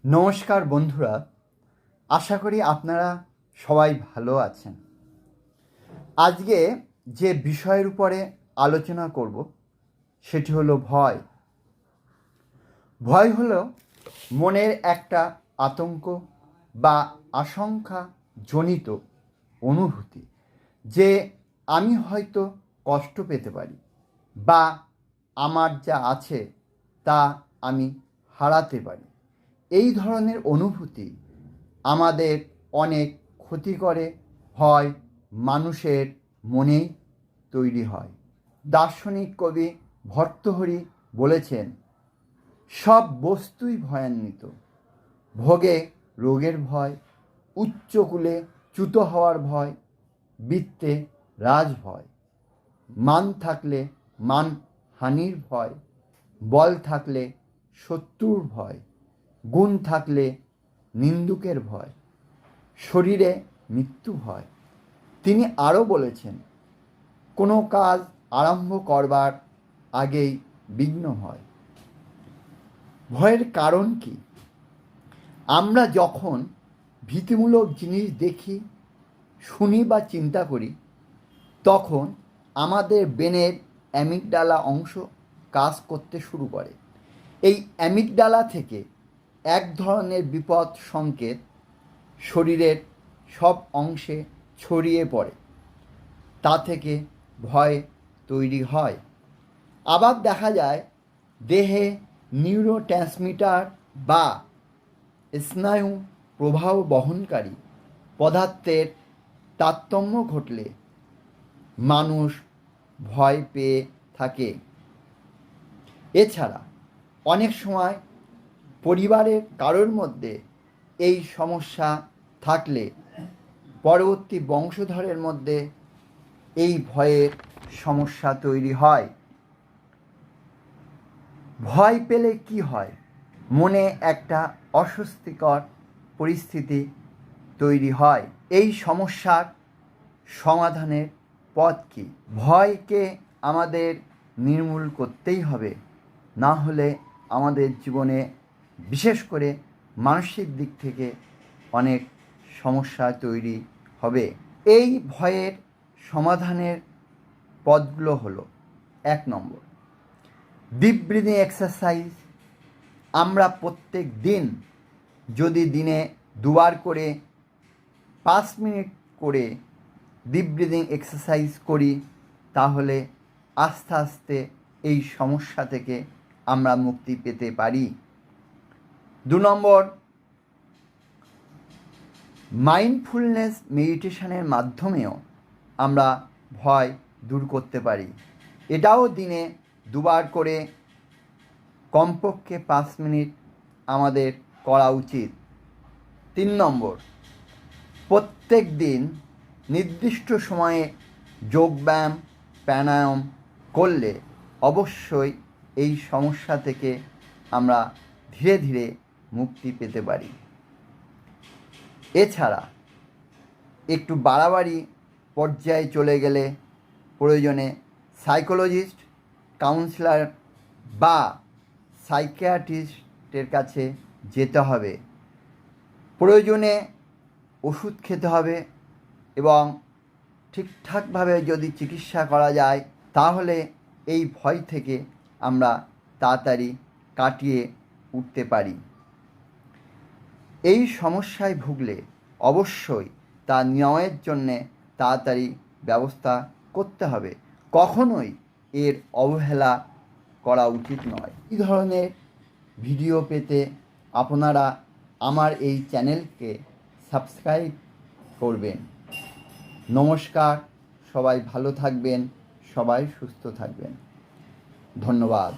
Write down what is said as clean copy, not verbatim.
নমস্কার বন্ধুরা, আশা করি আপনারা সবাই ভালো আছেন। আজকে যে বিষয়ের উপরে আলোচনা করব সেটি হলো ভয়। ভয় হলো মনের একটা আতঙ্ক বা আশঙ্কা জনিত অনুভূতি যে আমি হয়তো কষ্ট পেতে পারি বা আমার যা আছে তা আমি হারাতে পারি। এই ধরনের অনুভূতি আমাদের অনেক ক্ষতি করে, হয় মানুষের মনেই তৈরি হয়। দার্শনিক কবি ভর্তৃহরি বলেছেন, সব বস্তুই ভয়ান্বিত। ভোগে রোগের ভয়, উচ্চকুলে চ্যুত হওয়ার ভয়, বৃত্তে রাজ ভয়, মান থাকলে মান হানির ভয়, বল থাকলে শত্রুর ভয়, গুণ থাকলে নিন্দুকের ভয়, শরীরে মৃত্যু ভয়। তিনি আরও বলেছেন, কোনো কাজ আরম্ভ করবার আগেই বিঘ্ন হয়। ভয়ের কারণ কি? আমরা যখন ভীতিমূলক জিনিস দেখি, শুনি বা চিন্তা করি, তখন আমাদের ব্রেনের অ্যামিগডালা অংশ কাজ করতে শুরু করে। এই অ্যামিগডালা থেকে এক ধরনের বিপদ সংকেত শরীরের সব অংশে ছড়িয়ে পড়ে, তা থেকে ভয় তৈরি হয়। আবার দেখা যায় দেহে নিউরোট্রান্সমিটার বা স্নায়ু প্রবাহ বহনকারী পদার্থের তারতম্য ঘটলে মানুষ ভয় পেয়ে থাকে। এছাড়া অনেক সময় পরিবারের কারোর মধ্যে এই সমস্যা থাকলে পরবর্তী বংশধরের মধ্যে এই ভয়ের সমস্যা তৈরি হয়। ভয় পেলে কি হয়? মনে একটা অস্বস্তিকর পরিস্থিতি তৈরি হয়। এই সমস্যার সমাধানের পথ কী? ভয়কে আমাদের নির্মূল করতেই হবে, না হলে আমাদের জীবনে বিশেষ করে মানসিক দিক থেকে অনেক সমস্যা তৈরি হবে। এই ভয়ের সমাধানের পথগুলো হলো, 1 নম্বর, ডিপ ব্রিদিং এক্সারসাইজ। আমরা প্রত্যেক দিন যদি দিনে 2 বার করে 5 মিনিট করে ডিপ ব্রিদিং এক্সারসাইজ করি, তাহলে আস্তে আস্তে এই সমস্যা থেকে আমরা মুক্তি পেতে পারি। 2 নম্বর, মাইন্ডফুলনেস মেডিটেশনের মাধ্যমেও আমরা ভয় দূর করতে পারি। এটাও দিনে 2 বার করে কমপক্ষে 5 মিনিট আমাদের করা উচিত। 3 নম্বর, প্রত্যেক দিন নির্দিষ্ট সময়ে যোগব্যায়াম প্রাণায়াম করলে অবশ্যই এই সমস্যা থেকে আমরা ধীরে ধীরে মুক্তি পেতে পারি। এছাড়া একটু বাড়াবাড়ি পর্যায়ে চলে গেলে প্রয়োজনে সাইকোলজিস্ট, কাউন্সিলর বা সাইকিয়াট্রিস্টের কাছে যেতে হবে। প্রয়োজনে ওষুধ খেতে হবে এবং ঠিকঠাকভাবে যদি চিকিৎসা করা যায়, তাহলে এই ভয় থেকে আমরা তাড়াতাড়ি কাটিয়ে উঠতে পারি। এই সমস্যায় ভুগলে অবশ্যই তা নিরাময়ের জন্যে তাড়াতাড়ি ব্যবস্থা করতে হবে। কখনোই এর অবহেলা করা উচিত নয়। এই ধরনের ভিডিও পেতে আপনারা আমার এই চ্যানেলকে সাবস্ক্রাইব করবেন। নমস্কার, সবাই ভালো থাকবেন, সবাই সুস্থ থাকবেন। ধন্যবাদ।